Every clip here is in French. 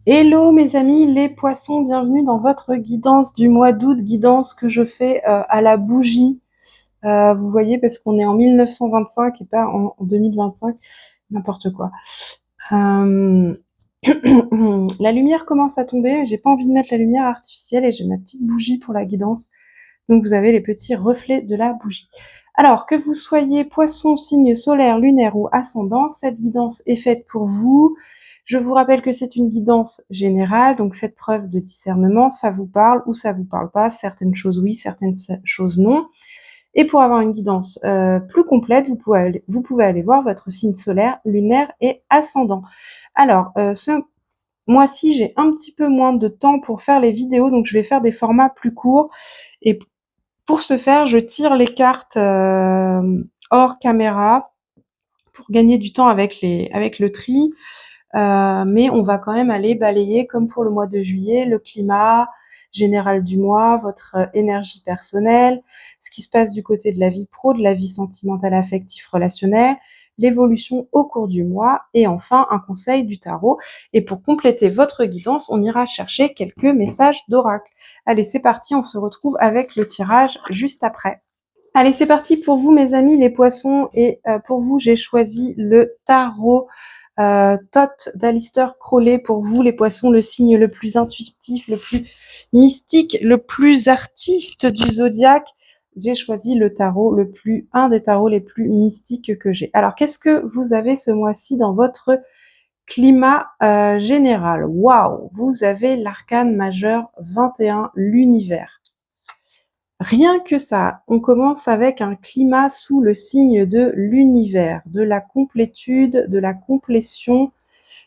Hello mes amis, les poissons, bienvenue dans votre guidance du mois d'août, guidance que je fais à la bougie. Vous voyez, parce qu'on est en 1925 et pas en 2025, n'importe quoi. Euh, La lumière commence à tomber, j'ai pas envie de mettre la lumière artificielle et j'ai ma petite bougie pour la guidance. Donc vous avez les petits reflets de la bougie. Alors, que vous soyez poisson, signe solaire, lunaire ou ascendant, cette guidance est faite pour vous. Je vous rappelle que c'est une guidance générale, donc faites preuve de discernement, ça vous parle ou ça vous parle pas, certaines choses oui, certaines choses non. Et pour avoir une guidance plus complète, vous pouvez aller voir votre signe solaire, lunaire et ascendant. Alors, ce mois-ci, j'ai un petit peu moins de temps pour faire les vidéos, donc je vais faire des formats plus courts. Et pour ce faire, je tire les cartes hors caméra pour gagner du temps avec le tri. Mais on va quand même aller balayer, comme pour le mois de juillet, le climat général du mois, votre énergie personnelle, ce qui se passe du côté de la vie pro, de la vie sentimentale, affective, relationnelle, l'évolution au cours du mois et enfin un conseil du tarot. Et pour compléter votre guidance, on ira chercher quelques messages d'oracle. Allez, c'est parti, on se retrouve avec le tirage juste après. Allez, c'est parti pour vous, mes amis, les poissons. Et pour vous, j'ai choisi le tarot Thoth d'Alistair Crowley. Pour vous, les poissons, le signe le plus intuitif, le plus mystique, le plus artiste du zodiaque. J'ai choisi le tarot un des tarots les plus mystiques que j'ai. Alors, qu'est-ce que vous avez ce mois-ci dans votre climat général? Waouh! Vous avez l'arcane majeur 21, l'univers. Rien que ça, on commence avec un climat sous le signe de l'univers, de la complétude, de la complétion,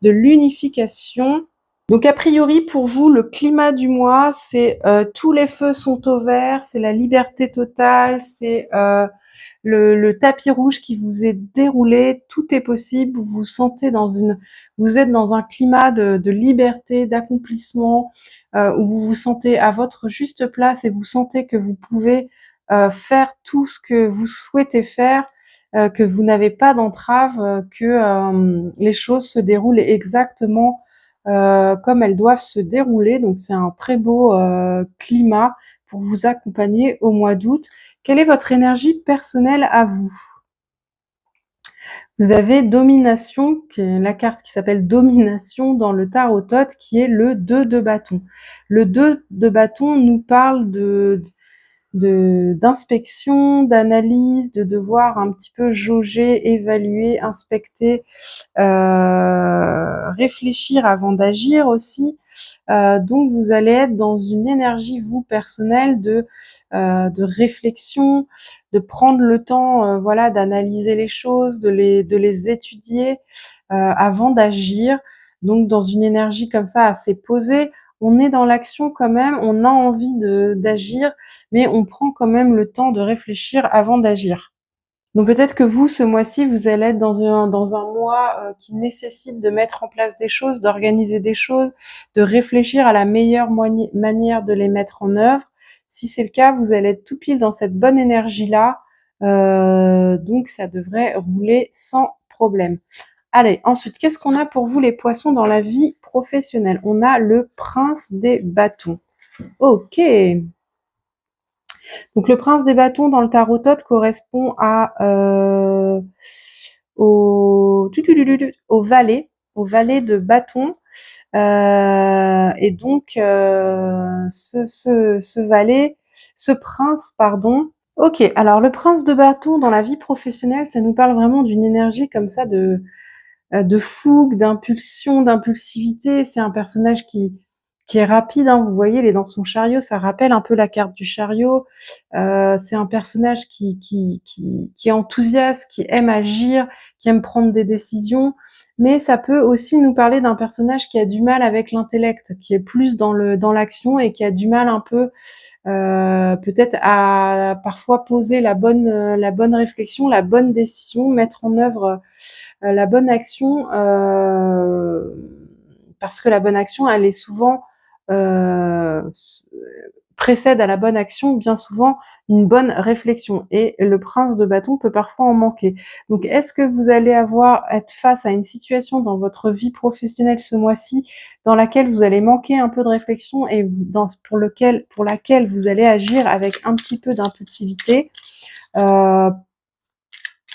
de l'unification. Donc a priori pour vous, le climat du mois, c'est tous les feux sont au vert, c'est la liberté totale, c'est le tapis rouge qui vous est déroulé, tout est possible, vous êtes dans un climat de liberté, d'accomplissement, où vous vous sentez à votre juste place et vous sentez que vous pouvez faire tout ce que vous souhaitez faire, que vous n'avez pas d'entrave, que les choses se déroulent exactement comme elles doivent se dérouler. Donc c'est un très beau climat pour vous accompagner au mois d'août. Quelle est votre énergie personnelle à vous? Vous avez Domination, qui est la carte qui s'appelle Domination dans le tarot Thoth, qui est le 2 de bâton. Le 2 de bâton nous parle d'inspection, d'analyse, de devoir un petit peu jauger, évaluer, inspecter, réfléchir avant d'agir aussi. Donc vous allez être dans une énergie, vous, personnelle, de réflexion, de prendre le temps, voilà, d'analyser les choses, de les étudier avant d'agir. Donc dans une énergie comme ça assez posée, on est dans l'action quand même, on a envie d'agir, mais on prend quand même le temps de réfléchir avant d'agir. Donc peut-être que vous, ce mois-ci, vous allez être dans un mois qui nécessite de mettre en place des choses, d'organiser des choses, de réfléchir à la meilleure manière de les mettre en œuvre. Si c'est le cas, vous allez être tout pile dans cette bonne énergie-là. Donc ça devrait rouler sans problème. Allez, ensuite, qu'est-ce qu'on a pour vous les poissons dans la vie professionnelle? On a le prince des bâtons. Ok. Donc le prince des bâtons dans le tarot Thoth correspond au valet, au valet de bâton. Et donc ce valet, ce prince, pardon. Ok, alors le prince de bâton dans la vie professionnelle, ça nous parle vraiment d'une énergie comme ça de fougue, d'impulsion, d'impulsivité. C'est un personnage qui est rapide, hein. Vous voyez, il est dans son chariot, ça rappelle un peu la carte du chariot. C'est un personnage qui est enthousiaste, qui aime agir, qui aime prendre des décisions. Mais ça peut aussi nous parler d'un personnage qui a du mal avec l'intellect, qui est plus dans l'action et qui a du mal un peu peut-être à parfois poser la bonne réflexion, la bonne décision, mettre en œuvre la bonne action, parce que la bonne action, elle est souvent précède à la bonne action bien souvent une bonne réflexion et le prince de bâton peut parfois en manquer. Donc est-ce que vous allez être face à une situation dans votre vie professionnelle ce mois-ci dans laquelle vous allez manquer un peu de réflexion et pour laquelle vous allez agir avec un petit peu d'impulsivité? euh,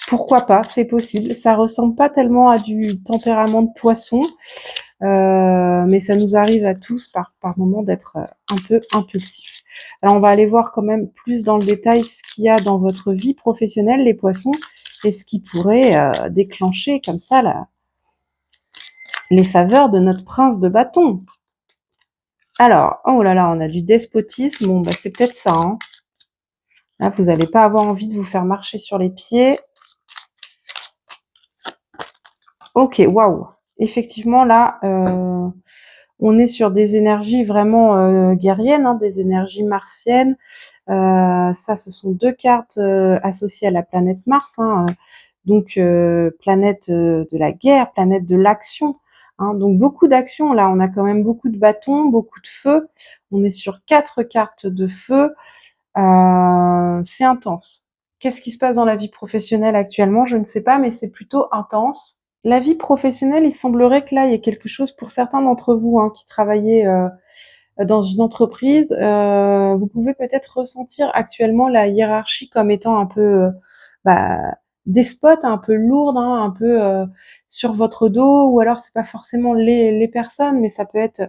Pourquoi pas, c'est possible. Ça ressemble pas tellement à du tempérament de poisson, mais ça nous arrive à tous par moment d'être un peu impulsif. Alors on va aller voir quand même plus dans le détail ce qu'il y a dans votre vie professionnelle, les poissons, et ce qui pourrait déclencher comme ça les faveurs de notre prince de bâton. Alors, oh là là, on a du despotisme. Bon, bah c'est peut-être ça. Hein. Là, vous n'allez pas avoir envie de vous faire marcher sur les pieds. Ok, waouh. Effectivement, là, on est sur des énergies vraiment guerriennes, hein, des énergies martiennes. Ça, ce sont deux cartes associées à la planète Mars, hein, donc planète de la guerre, planète de l'action. Hein, donc beaucoup d'action. Là, on a quand même beaucoup de bâtons, beaucoup de feu. On est sur 4 cartes de feu. C'est intense. Qu'est-ce qui se passe dans la vie professionnelle actuellement? Je ne sais pas, mais c'est plutôt intense. La vie professionnelle, il semblerait que là, il y ait quelque chose pour certains d'entre vous hein, qui travaillez dans une entreprise. Vous pouvez peut-être ressentir actuellement la hiérarchie comme étant un peu bah, despote, un peu lourde, hein, un peu sur votre dos, ou alors c'est pas forcément les personnes, mais ça peut être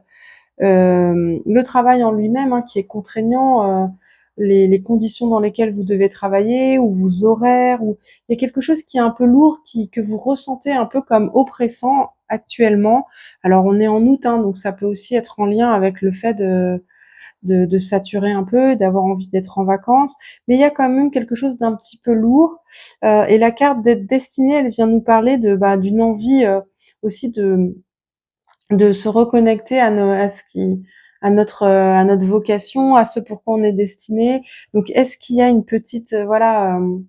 le travail en lui-même hein, qui est contraignant, les conditions dans lesquelles vous devez travailler, ou vos horaires, ou il y a quelque chose qui est un peu lourd, que vous ressentez un peu comme oppressant actuellement. Alors on est en août, hein, donc ça peut aussi être en lien avec le fait de saturer un peu, d'avoir envie d'être en vacances, mais il y a quand même quelque chose d'un petit peu lourd. Et la carte d'être destinée, elle vient nous parler d'une envie aussi de se reconnecter à notre vocation, à ce pourquoi on est destiné. Donc, est-ce qu'il y a une petite, hum,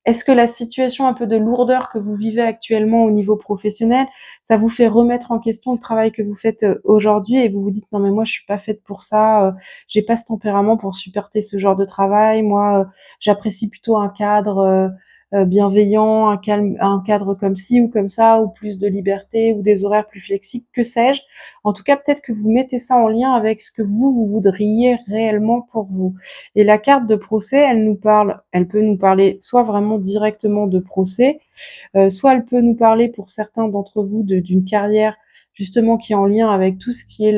est-ce que la situation un peu de lourdeur que vous vivez actuellement au niveau professionnel, ça vous fait remettre en question le travail que vous faites aujourd'hui et vous vous dites non mais moi je suis pas faite pour ça, j'ai pas ce tempérament pour supporter ce genre de travail, moi j'apprécie plutôt un cadre bienveillant, un cadre comme ci ou comme ça, ou plus de liberté, ou des horaires plus flexibles, que sais-je. En tout cas, peut-être que vous mettez ça en lien avec ce que vous voudriez réellement pour vous. Et la carte de procès, elle peut nous parler soit vraiment directement de procès, soit elle peut nous parler pour certains d'entre vous d'une carrière justement qui est en lien avec tout ce qui est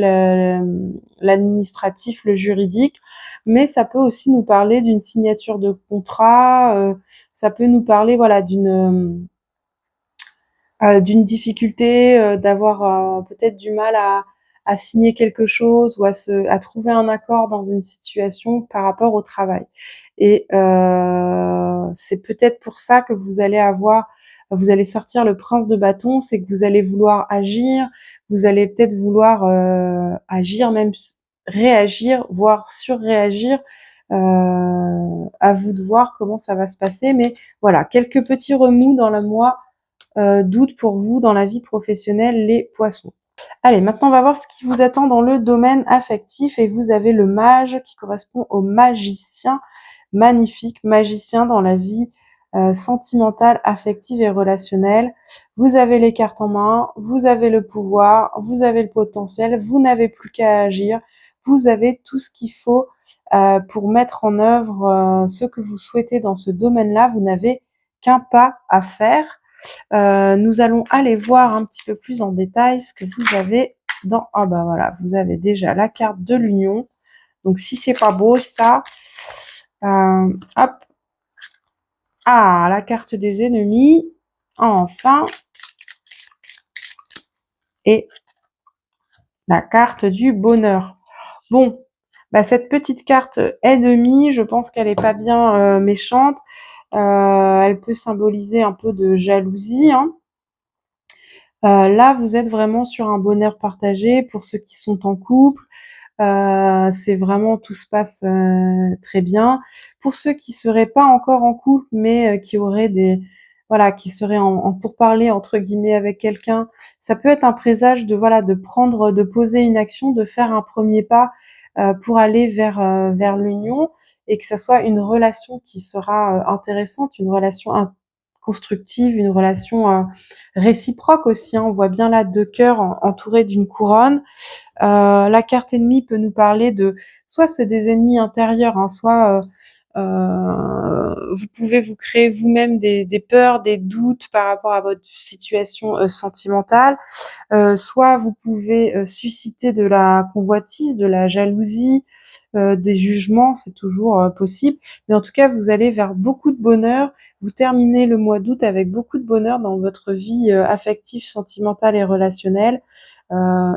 l'administratif, le juridique, mais ça peut aussi nous parler d'une signature de contrat, ça peut nous parler voilà d'une difficulté, d'avoir peut-être du mal à signer quelque chose ou à trouver un accord dans une situation par rapport au travail. Et c'est peut-être pour ça que vous allez sortir le prince de bâton, c'est que vous allez vouloir agir, vous allez peut-être vouloir agir, même réagir, voire surréagir. À vous de voir comment ça va se passer, mais voilà, quelques petits remous dans le mois doute pour vous dans la vie professionnelle, les poissons. Allez, maintenant on va voir ce qui vous attend dans le domaine affectif et vous avez le mage qui correspond au magicien, magnifique magicien dans la vie sentimentale, affective et relationnelle. Vous avez les cartes en main, vous avez le pouvoir, vous avez le potentiel, vous n'avez plus qu'à agir, vous avez tout ce qu'il faut pour mettre en œuvre ce que vous souhaitez dans ce domaine-là. Vous n'avez qu'un pas à faire. Nous allons aller voir un petit peu plus en détail ce que vous avez dans... Ah bah voilà, vous avez déjà la carte de l'union. Donc si c'est pas beau ça, hop. Ah, la carte des ennemis. Enfin. Et la carte du bonheur. Bon, bah cette petite carte ennemie, je pense qu'elle est pas bien méchante. Elle peut symboliser un peu de jalousie, hein. Là, vous êtes vraiment sur un bonheur partagé pour ceux qui sont en couple. C'est vraiment tout se passe très bien. Pour ceux qui seraient pas encore en couple, mais qui auraient voilà, qui serait en pourparlers entre guillemets avec quelqu'un, ça peut être un présage de voilà, de poser une action, de faire un premier pas pour aller vers l'union et que ça soit une relation qui sera intéressante, une relation constructive, une relation réciproque aussi. Hein. On voit bien là deux cœurs entourés d'une couronne. La carte ennemie peut nous parler de soit c'est des ennemis intérieurs, hein, soit vous pouvez vous créer vous-même des peurs, des doutes par rapport à votre situation sentimentale. Soit vous pouvez susciter de la convoitise, de la jalousie, des jugements, c'est toujours possible. Mais en tout cas, vous allez vers beaucoup de bonheur. Vous terminez le mois d'août avec beaucoup de bonheur dans votre vie affective, sentimentale et relationnelle.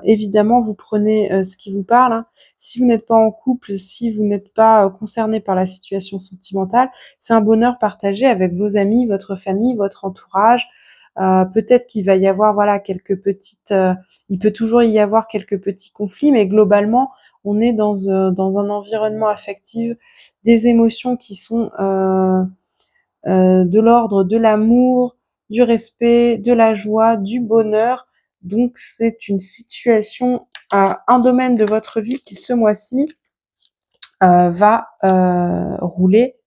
Évidemment, vous prenez ce qui vous parle. Hein. Si vous n'êtes pas en couple, si vous n'êtes pas concerné par la situation sentimentale, c'est un bonheur partagé avec vos amis, votre famille, votre entourage. Peut-être qu'il va y avoir voilà il peut toujours y avoir quelques petits conflits, mais globalement, on est dans un environnement affectif, des émotions qui sont de l'ordre de l'amour, du respect, de la joie, du bonheur. Donc c'est une situation, un domaine de votre vie qui ce mois-ci va rouler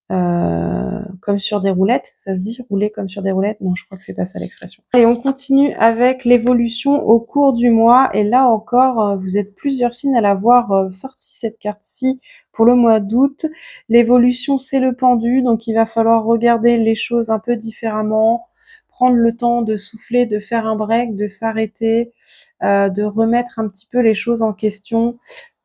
comme sur des roulettes. Ça se dit rouler comme sur des roulettes? Non, je crois que c'est pas ça l'expression. Et on continue avec l'évolution au cours du mois. Et là encore, vous êtes plusieurs signes à l'avoir sorti cette carte-ci pour le mois d'août. L'évolution, c'est le pendu, donc il va falloir regarder les choses un peu différemment, prendre le temps de souffler, de faire un break, de s'arrêter, de remettre un petit peu les choses en question,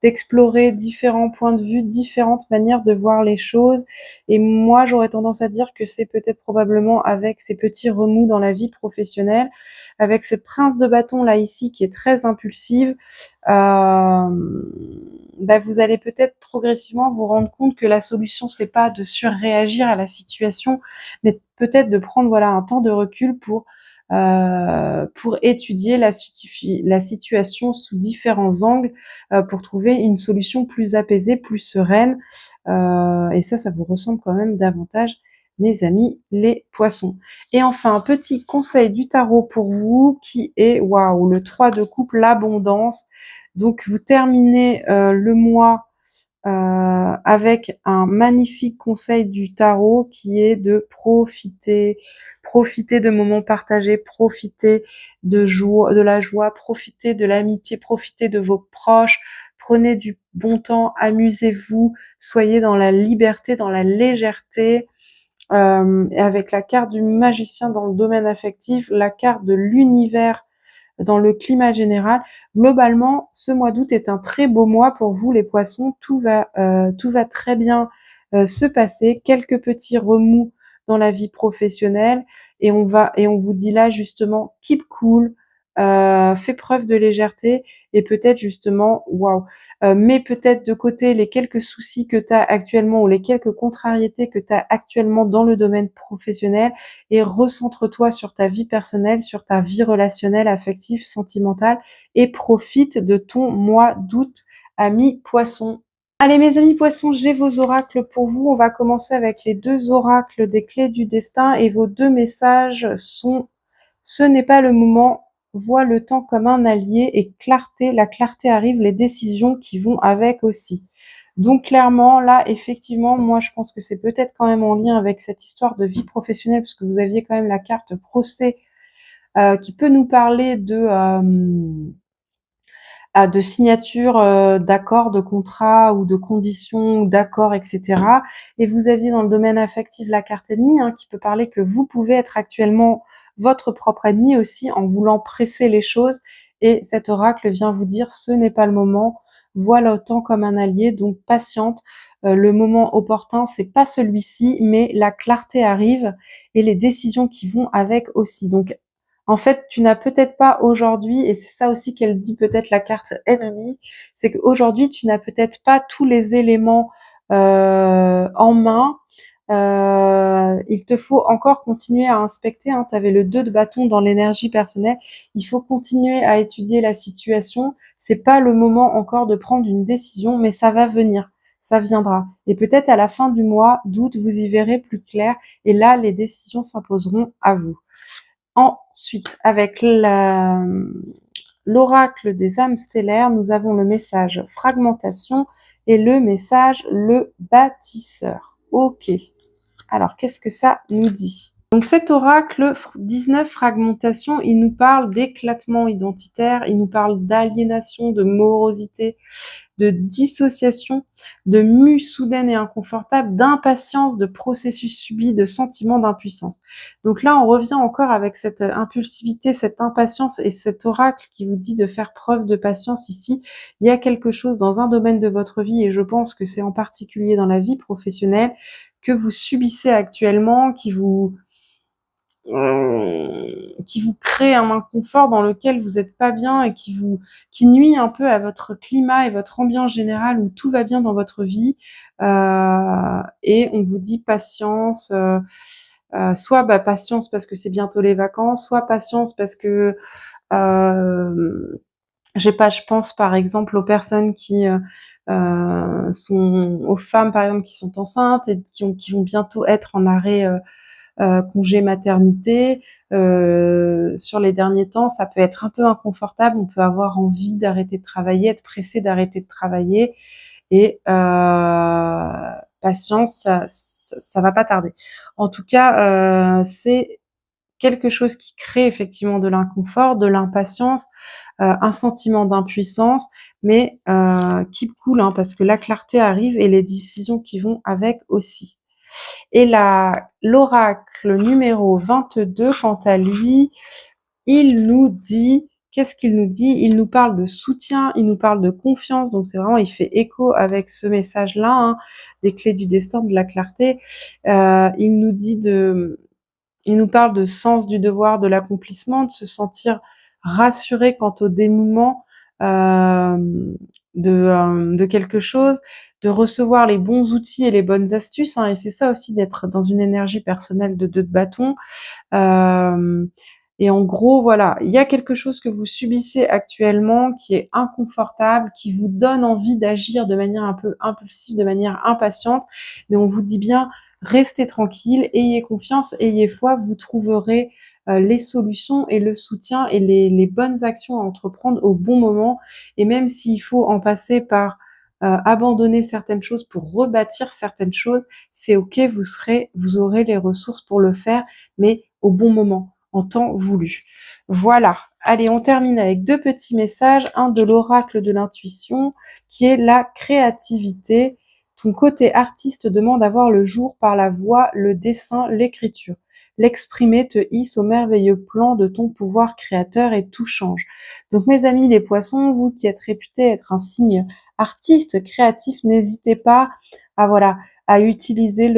d'explorer différents points de vue, différentes manières de voir les choses. Et moi, j'aurais tendance à dire que c'est peut-être probablement avec ces petits remous dans la vie professionnelle, avec cette prince de bâton là ici qui est très impulsive, vous allez peut-être progressivement vous rendre compte que la solution c'est pas de surréagir à la situation, mais peut-être de prendre voilà un temps de recul pour étudier la situation sous différents angles, pour trouver une solution plus apaisée, plus sereine. Et ça vous ressemble quand même davantage, mes amis les poissons. Et enfin, un petit conseil du tarot pour vous qui est, waouh, le 3 de coupe, l'abondance. Donc vous terminez le mois avec un magnifique conseil du tarot qui est de profiter de moments partagés, profiter de la joie, profiter de l'amitié, profiter de vos proches, prenez du bon temps, amusez-vous, soyez dans la liberté, dans la légèreté. Et avec la carte du magicien dans le domaine affectif, la carte de l'univers dans le climat général. Globalement, ce mois d'août est un très beau mois pour vous les poissons. Tout va très bien se passer. Quelques petits remous dans la vie professionnelle et on vous dit là justement keep cool, fais preuve de légèreté et peut-être justement waouh, mets peut-être de côté les quelques soucis que tu as actuellement ou les quelques contrariétés que tu as actuellement dans le domaine professionnel et recentre-toi sur ta vie personnelle, sur ta vie relationnelle, affective, sentimentale et profite de ton mois d'août, amis poissons. Allez mes amis poissons, j'ai vos oracles pour vous. On va commencer avec les deux oracles des clés du destin et vos deux messages sont: ce n'est pas le moment, vois le temps comme un allié et clarté, la clarté arrive, les décisions qui vont avec aussi. Donc clairement, là, effectivement, moi je pense que c'est peut-être quand même en lien avec cette histoire de vie professionnelle, parce que vous aviez quand même la carte procès qui peut nous parler de signature d'accords, de contrats ou de conditions, d'accords, etc. Et vous aviez dans le domaine affectif la carte ennemie qui peut parler que vous pouvez être actuellement votre propre ennemi aussi en voulant presser les choses. Et cet oracle vient vous dire ce n'est pas le moment, vois l'OTAN comme un allié, donc patiente. Le moment opportun, c'est pas celui-ci, mais la clarté arrive et les décisions qui vont avec aussi. Donc en fait, tu n'as peut-être pas aujourd'hui, et c'est ça aussi qu'elle dit peut-être la carte ennemie, c'est qu'aujourd'hui, tu n'as peut-être pas tous les éléments en main. Il te faut encore continuer à inspecter. Tu avais le 2 de bâton dans l'énergie personnelle. Il faut continuer à étudier la situation. C'est pas le moment encore de prendre une décision, mais ça va venir. ça viendra. Et peut-être à la fin du mois d'août, vous y verrez plus clair et là, les décisions s'imposeront à vous. Ensuite, avec l'oracle des âmes stellaires, nous avons le message fragmentation et le message le bâtisseur. Ok. Alors, qu'est-ce que ça nous dit? Donc cet oracle 19 fragmentation, il nous parle d'éclatement identitaire, il nous parle d'aliénation, de morosité, de dissociation, de mue soudaine et inconfortable, d'impatience, de processus subis, de sentiment d'impuissance. Donc là, on revient encore avec cette impulsivité, cette impatience et cet oracle qui vous dit de faire preuve de patience ici. Il y a quelque chose dans un domaine de votre vie et je pense que c'est en particulier dans la vie professionnelle que vous subissez actuellement, qui vous crée un inconfort dans lequel vous n'êtes pas bien et qui nuit un peu à votre climat et votre ambiance générale où tout va bien dans votre vie. Et on vous dit patience, soit patience parce que c'est bientôt les vacances, soit patience parce que je pense par exemple aux personnes qui sont aux femmes par exemple qui sont enceintes et qui vont bientôt être en arrêt congé maternité. Sur les derniers temps, ça peut être un peu inconfortable. On peut avoir envie d'arrêter de travailler, être pressé d'arrêter de travailler. Et patience, ça va pas tarder. En tout cas, c'est quelque chose qui crée effectivement de l'inconfort, de l'impatience, un sentiment d'impuissance, mais keep cool, hein, parce que la clarté arrive et les décisions qui vont avec aussi. Et l'oracle numéro 22, quant à lui, il nous dit, qu'est-ce qu'il nous dit? Il nous parle de soutien, il nous parle de confiance, donc c'est vraiment, il fait écho avec ce message-là, hein, des clés du destin, de la clarté. Il nous parle de sens du devoir, de l'accomplissement, de se sentir rassuré quant au dénouement de quelque chose, de recevoir les bons outils et les bonnes astuces, hein, et c'est ça aussi d'être dans une énergie personnelle de 2 de bâton. Et en gros, voilà, il y a quelque chose que vous subissez actuellement qui est inconfortable, qui vous donne envie d'agir de manière un peu impulsive, de manière impatiente, mais on vous dit bien, restez tranquille, ayez confiance, ayez foi, vous trouverez les solutions et le soutien et les bonnes actions à entreprendre au bon moment. Et même s'il faut en passer par abandonner certaines choses pour rebâtir certaines choses, c'est ok, vous aurez les ressources pour le faire, mais au bon moment, en temps voulu. Voilà. Allez, on termine avec 2 petits messages. Un de l'oracle de l'intuition, qui est la créativité. Ton côté artiste demande à voir le jour par la voix, le dessin, l'écriture. L'exprimer te hisse au merveilleux plan de ton pouvoir créateur et tout change. Donc mes amis les poissons, vous qui êtes réputés être un signe artiste, créatif, n'hésitez pas à voilà, à utiliser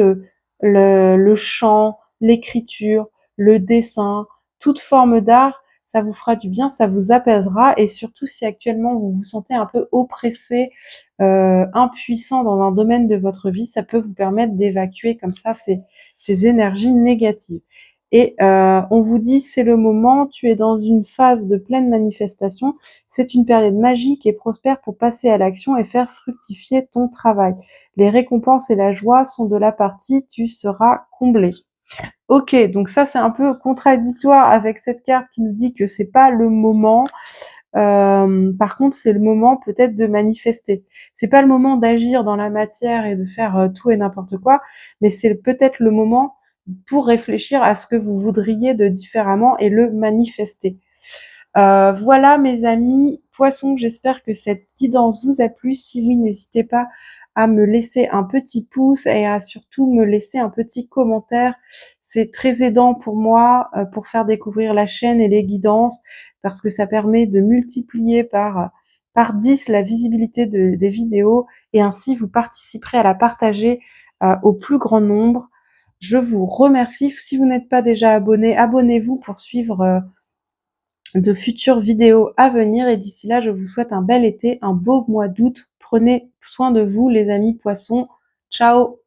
le chant, l'écriture, le dessin, toute forme d'art, ça vous fera du bien, ça vous apaisera et surtout si actuellement vous vous sentez un peu oppressé, impuissant dans un domaine de votre vie, ça peut vous permettre d'évacuer comme ça ces énergies négatives. Et on vous dit c'est le moment, tu es dans une phase de pleine manifestation, c'est une période magique et prospère pour passer à l'action et faire fructifier ton travail. Les récompenses et la joie sont de la partie, tu seras comblé. Ok, donc ça c'est un peu contradictoire avec cette carte qui nous dit que c'est pas le moment. Par contre, c'est le moment peut-être de manifester. C'est pas le moment d'agir dans la matière et de faire tout et n'importe quoi, mais c'est peut-être le moment pour réfléchir à ce que vous voudriez de différemment et le manifester. Voilà mes amis poissons, j'espère que cette guidance vous a plu. Si oui, n'hésitez pas à me laisser un petit pouce et à surtout me laisser un petit commentaire. C'est très aidant pour moi pour faire découvrir la chaîne et les guidances parce que ça permet de multiplier par 10 la visibilité des vidéos et ainsi vous participerez à la partager au plus grand nombre. Je vous remercie. Si vous n'êtes pas déjà abonné, abonnez-vous pour suivre de futures vidéos à venir et d'ici là, je vous souhaite un bel été, un beau mois d'août. Prenez soin de vous les amis poissons. Ciao!